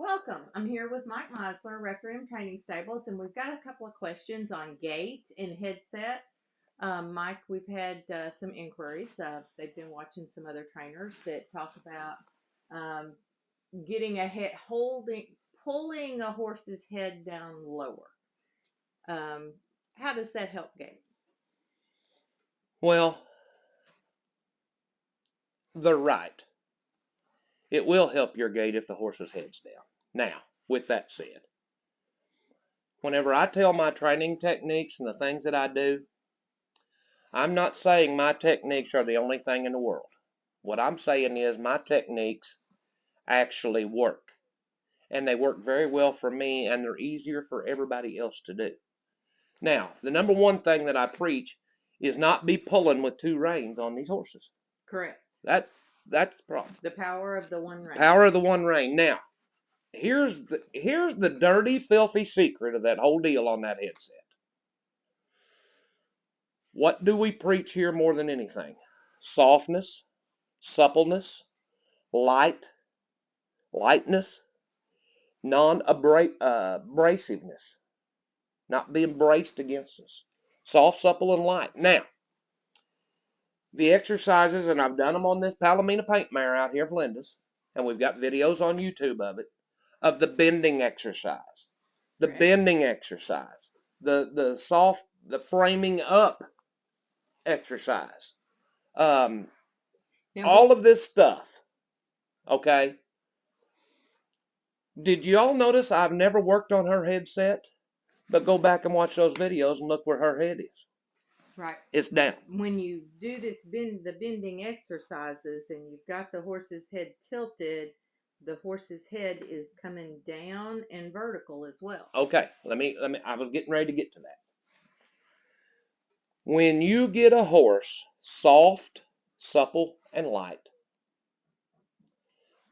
Welcome. I'm here with Mike Meizler, Requiem Training Stables, and we've got a couple of questions on gait and headset. Mike, we've had some inquiries. They've been watching some other trainers that talk about getting a head, pulling a horse's head down lower. How does that help gait? Well, they're right. It will help your gait if the horse's head's down. Now, with that said, whenever I tell my training techniques and the things that I do, I'm not saying my techniques are the only thing in the world. What I'm saying is my techniques actually work. And they work very well for me, and they're easier for everybody else to do. Now, the number one thing that I preach is not be pulling with two reins on these horses. Correct. That's the problem. The power of the one rein. Power of the one rein. Now, here's the dirty, filthy secret of that whole deal on that headset. What do we preach here more than anything? Softness, suppleness, lightness, non-abrasiveness, not being braced against us. Soft, supple, and light. Now, the exercises, and I've done them on this Palomino paint mare out here of Linda's, and we've got videos on YouTube of it, of the bending exercise, the bending exercise, the soft, the framing up exercise, all of this stuff. Okay. Did y'all notice I've never worked on her headset? But go back and watch those videos and look where her head is. Right. It's down. When you do the bending exercises and you've got the horse's head tilted, the horse's head is coming down and vertical as well. Okay, I was getting ready to get to that. When you get a horse soft, supple, and light,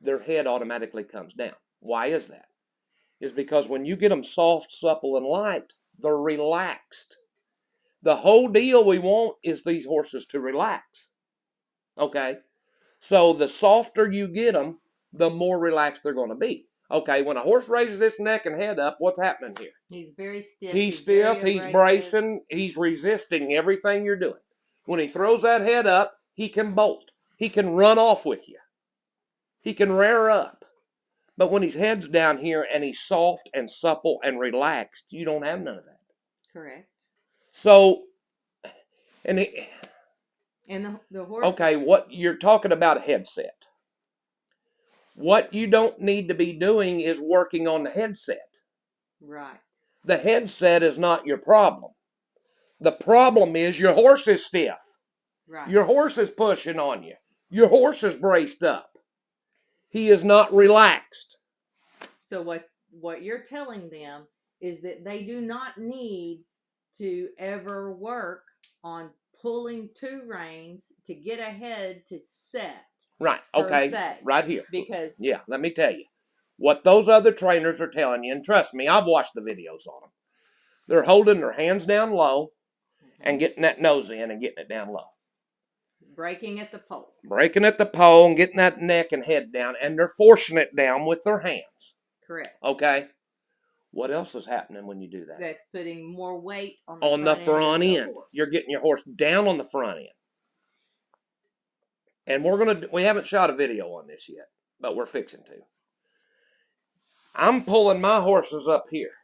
their head automatically comes down. Why is that? It's because when you get them soft, supple, and light, they're relaxed. The whole deal we want is these horses to relax. Okay? So the softer you get them, the more relaxed they're going to be. Okay, when a horse raises its neck and head up, what's happening here? He's very stiff. He's stiff, he's bracing, he's resisting everything you're doing. When he throws that head up, he can bolt. He can run off with you. He can rear up. But when his head's down here and he's soft and supple and relaxed, you don't have none of that. Correct. So, the horse. Okay, what you're talking about a headset. What you don't need to be doing is working on the headset. Right. The headset is not your problem. The problem is your horse is stiff. Right. Your horse is pushing on you. Your horse is braced up. He is not relaxed. So what you're telling them is that they do not need to ever work on pulling two reins to get ahead to set. Right, okay, right here. Because yeah, let me tell you. What those other trainers are telling you, and trust me, I've watched the videos on them. They're holding their hands down low and getting that nose in and getting it down low. Breaking at the pole. Breaking at the pole and getting that neck and head down, and they're forcing it down with their hands. Correct. Okay? What else is happening when you do that? That's putting more weight on the front end. You're getting your horse down on the front end. And we haven't shot a video on this yet, but we're fixing to. I'm pulling my horses up here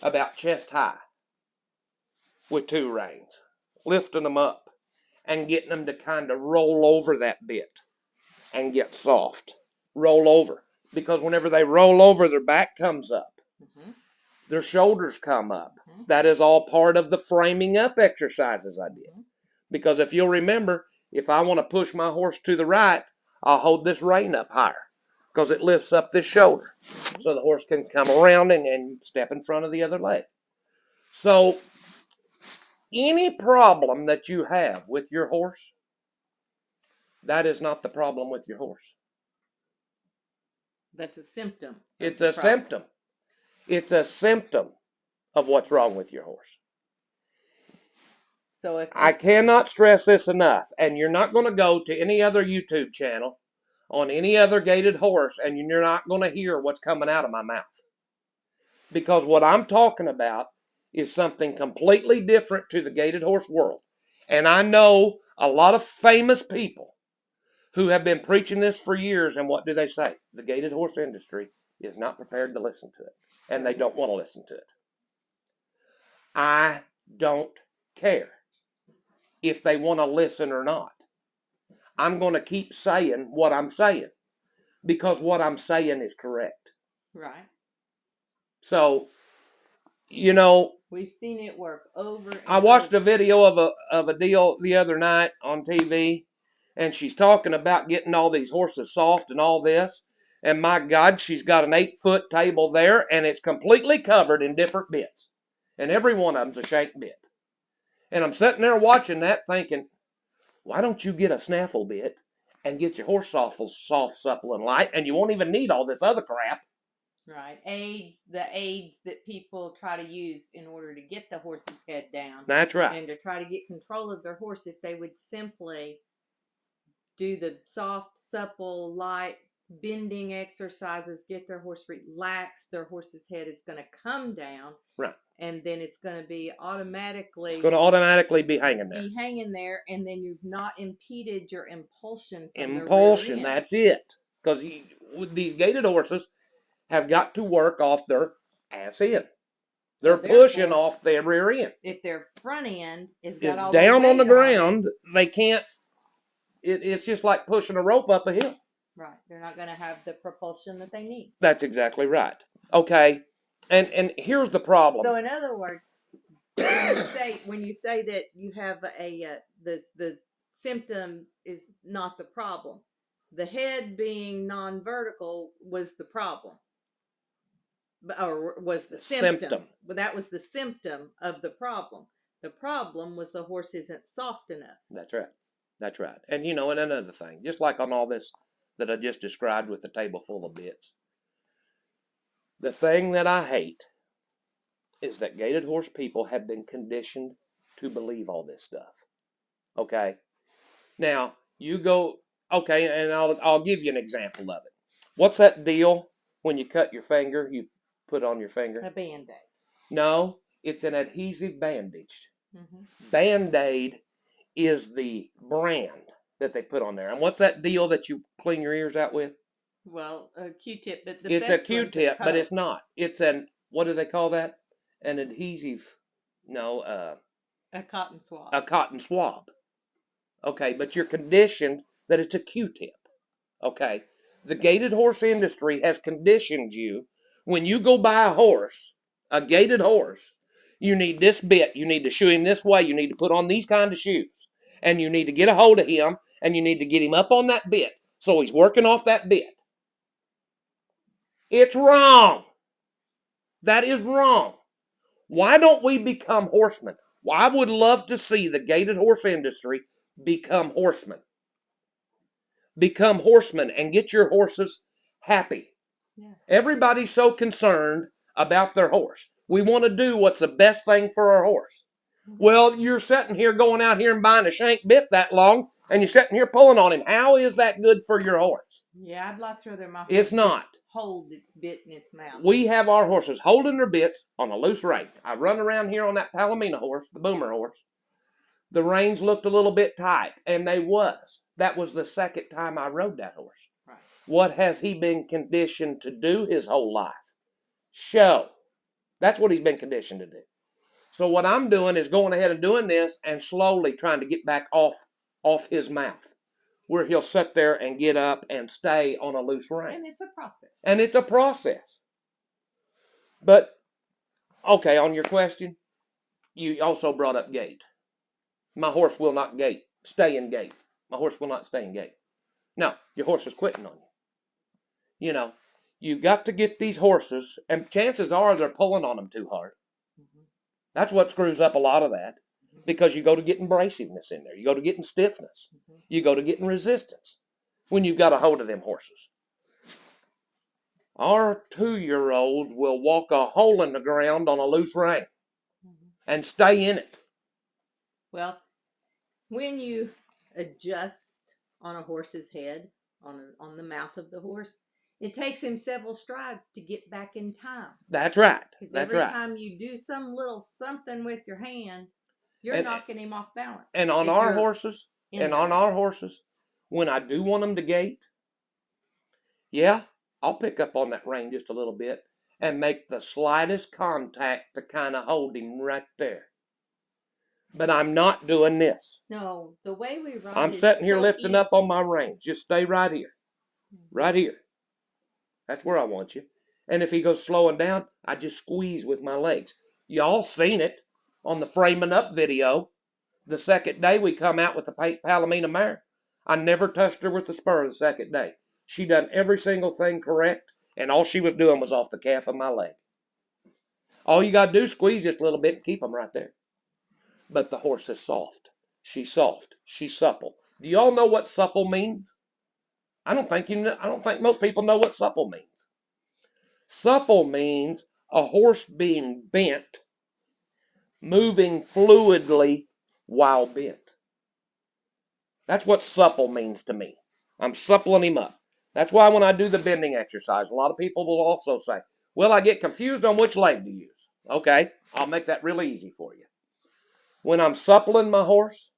about chest high with two reins, lifting them up and getting them to kind of roll over that bit and get soft. Roll over. Because whenever they roll over, their back comes up. Their shoulders come up. That is all part of the framing up exercises I did. Because if you'll remember, if I want to push my horse to the right, I'll hold this rein up higher because it lifts up this shoulder. So the horse can come around and step in front of the other leg. So any problem that you have with your horse, that is not the problem with your horse. That's a symptom. It's a symptom. It's a symptom of what's wrong with your horse. So I cannot stress this enough, and you're not going to go to any other YouTube channel on any other gaited horse, and you're not going to hear what's coming out of my mouth. Because what I'm talking about is something completely different to the gaited horse world. And I know a lot of famous people who have been preaching this for years, and what do they say? The gaited horse industry is not prepared to listen to it, and they don't want to listen to it. I don't care if they want to listen or not. I'm going to keep saying what I'm saying because what I'm saying is correct. Right. So, you know, we've seen it work over and I watched over. a video of a deal the other night on TV, and she's talking about getting all these horses soft and all this. And my God, she's got an 8-foot table there, and it's completely covered in different bits. And every one of them's a shank bit. And I'm sitting there watching that thinking, why don't you get a snaffle bit and get your horse soft, supple, and light, and you won't even need all this other crap. Right. The aids that people try to use in order to get the horse's head down. That's right. And to try to get control of their horse, if they would simply do the soft, supple, light bending exercises, get their horse relaxed, their horse's head is going to come down. Right. And then it's going to be automatically... It's going to automatically be hanging there. And then you've not impeded your impulsion from Impulsion, the rear end. that's it. Because these gaited horses have got to work off their ass end. They're pushing off their rear end. If their front end is down on the ground, they can't. It's just like pushing a rope up a hill. Right. They're not going to have the propulsion that they need. That's exactly right. Okay. And here's the problem. So in other words, when you say that you have the symptom is not the problem, the head being non-vertical was the problem, or was the symptom. But that was the symptom of the problem. The problem was the horse isn't soft enough. That's right. That's right. And and another thing, just like on all this that I just described with the table full of bits, the thing that I hate is that gaited horse people have been conditioned to believe all this stuff. Okay? Now, you go, okay, and I'll give you an example of it. What's that deal when you cut your finger, you put on your finger? A Band-Aid. No, it's an adhesive bandage. Mm-hmm. Band-Aid is the brand that they put on there. And what's that deal that you clean your ears out with? Well, a Q-tip, but it's a Q-tip, but it's not. It's what do they call that? An adhesive, no. A cotton swab. A cotton swab. Okay, but you're conditioned that it's a Q-tip. Okay, the gaited horse industry has conditioned you. When you go buy a horse, a gaited horse, you need this bit. You need to shoe him this way. You need to put on these kind of shoes. And you need to get a hold of him, and you need to get him up on that bit so he's working off that bit. It's wrong. That is wrong. Why don't we become horsemen? Well, I would love to see the gaited horse industry become horsemen. Become horsemen and get your horses happy. Yeah. Everybody's so concerned about their horse. We want to do what's the best thing for our horse. Well, you're sitting here going out here and buying a shank bit that long, and you're sitting here pulling on him. How is that good for your horse? Yeah, I'd like to rather my horse it's not. Hold its bit in its mouth. We have our horses holding their bits on a loose rein. I run around here on that Palomino horse, the boomer horse. The reins looked a little bit tight, and they was. That was the second time I rode that horse. Right. What has he been conditioned to do his whole life? Show. That's what he's been conditioned to do. So what I'm doing is going ahead and doing this and slowly trying to get back off his mouth, where he'll sit there and get up and stay on a loose rein. And it's a process. But, okay, on your question, you also brought up gait. My horse will not stay in gait. My horse will not stay in gait. No, your horse is quitting on you. You've got to get these horses, and chances are they're pulling on them too hard. Mm-hmm. That's what screws up a lot of that, because you go to getting abrasiveness in there. You go to getting stiffness. Mm-hmm. You go to getting resistance when you've got a hold of them horses. Our 2-year-olds will walk a hole in the ground on a loose rein and stay in it. Well, when you adjust on a horse's head on the mouth of the horse. It takes him several strides to get back in time. That's right. Because That's every right. time you do some little something with your hand, you're And knocking him off balance. and on if our you're horses, in and that on way. our horses, when I do want them to gait, yeah, I'll pick up on that rein just a little bit and make the slightest contact to kind of hold him right there. But I'm not doing this. No, the way we ride I'm is sitting here so lifting easy. up on my reins. Just stay right here. Right here. That's where I want you. And if he goes slowing down, I just squeeze with my legs. Y'all seen it on the framing up video. The second day we come out with the Palomino mare. I never touched her with the spur the second day. She done every single thing correct, and all she was doing was off the calf of my leg. All you got to do is squeeze just a little bit and keep them right there. But the horse is soft. She's soft. She's supple. Do y'all know what supple means? I don't think most people know what supple means. Supple means a horse being bent, moving fluidly while bent. That's what supple means to me. I'm suppling him up. That's why when I do the bending exercise, a lot of people will also say, well, I get confused on which leg to use. Okay, I'll make that really easy for you. When I'm suppling my horse,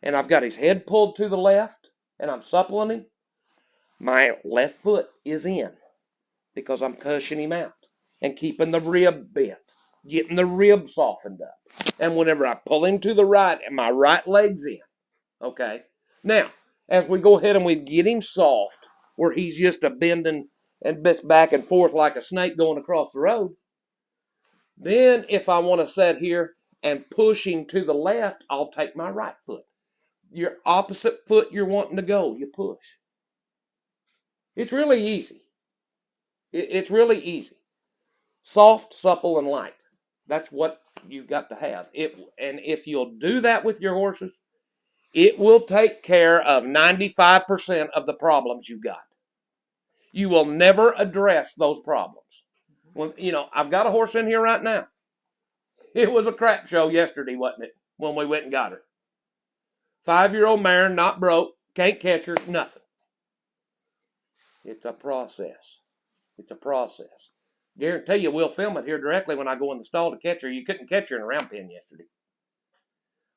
and I've got his head pulled to the left, and I'm suppling him, my left foot is in because I'm cushioning him out and keeping the rib bent, getting the rib softened up. And whenever I pull him to the right, and my right leg's in, okay? Now, as we go ahead and we get him soft, where he's just a bending and back and forth like a snake going across the road, then if I want to sit here and push him to the left, I'll take my right foot. Your opposite foot you're wanting to go, you push. It's really easy. It's really easy. Soft, supple, and light. That's what you've got to have. And if you'll do that with your horses, it will take care of 95% of the problems you got. You will never address those problems. When, I've got a horse in here right now. It was a crap show yesterday, wasn't it? When we went and got her. 5-year-old mare, not broke, can't catch her, nothing. It's a process. It's a process. Guarantee you we'll film it here directly when I go in the stall to catch her. You couldn't catch her in a round pen yesterday.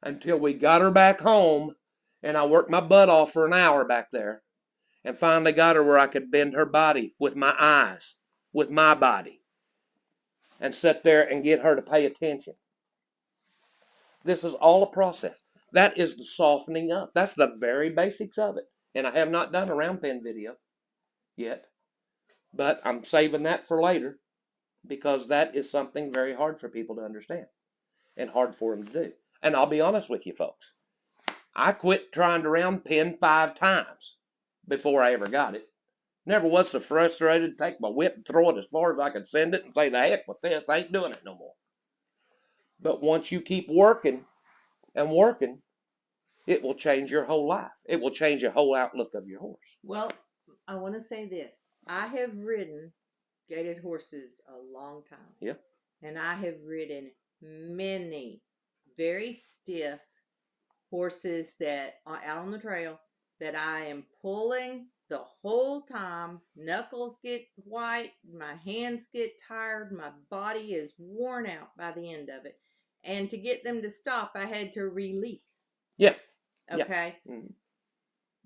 Until we got her back home, and I worked my butt off for an hour back there, and finally got her where I could bend her body with my eyes, with my body, and sit there and get her to pay attention. This is all a process. That is the softening up. That's the very basics of it. And I have not done a round pen video yet, but I'm saving that for later because that is something very hard for people to understand and hard for them to do. And I'll be honest with you folks, I quit trying to round pen 5 times before I ever got it. Never was so frustrated to take my whip and throw it as far as I could send it and say, the heck with this, I ain't doing it no more. But once you keep working and working, it will change your whole life. It will change your whole outlook of your horse. Well, I want to say this. I have ridden gaited horses a long time. Yeah. And I have ridden many very stiff horses that are out on the trail that I am pulling the whole time. Knuckles get white, my hands get tired, my body is worn out by the end of it. And to get them to stop, I had to release. Yeah. Okay. Yeah. Mm-hmm.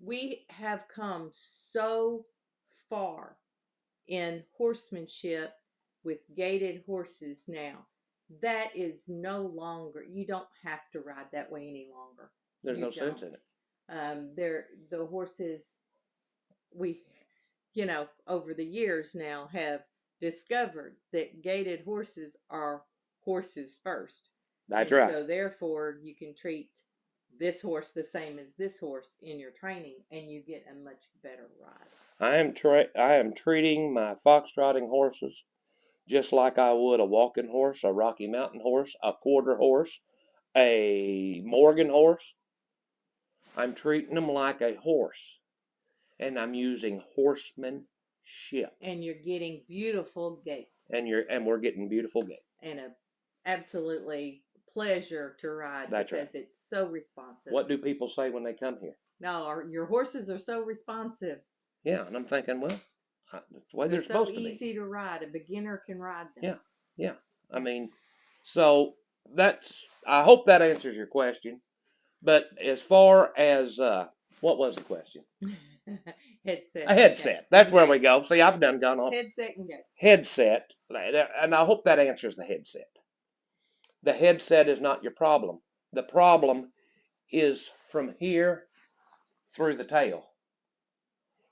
We have come so far in horsemanship with gaited horses now. That is no longer, you don't have to ride that way any longer. There's no sense in it. The horses, we, over the years now have discovered that gaited horses are horses first. That's and right. So therefore, you can treat this horse the same as this horse in your training, and you get a much better ride. I am treating my foxtrotting horses just like I would a walking horse, a Rocky Mountain horse, a quarter horse, a Morgan horse. I'm treating them like a horse, and I'm using horsemanship. And you're getting beautiful gait. And we're getting beautiful gait. And a absolutely pleasure to ride. That's because right. It's so responsive. What do people say when they come here? No, your horses are so responsive. Yeah, and I'm thinking, well, that's the way they're so supposed to be. easy to ride. A beginner can ride them. Yeah, yeah. I mean, so that's. I hope that answers your question. But as far as what was the question? Headset. A headset. That's where we go. See, I've gone off. Headset and gait. Headset, and I hope that answers the headset. The headset is not your problem. The problem is from here through the tail.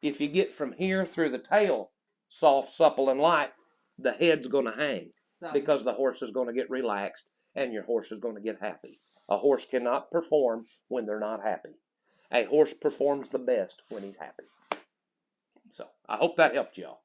If you get from here through the tail soft, supple, and light, the head's going to hang because the horse is going to get relaxed and your horse is going to get happy. A horse cannot perform when they're not happy. A horse performs the best when he's happy. So I hope that helped y'all.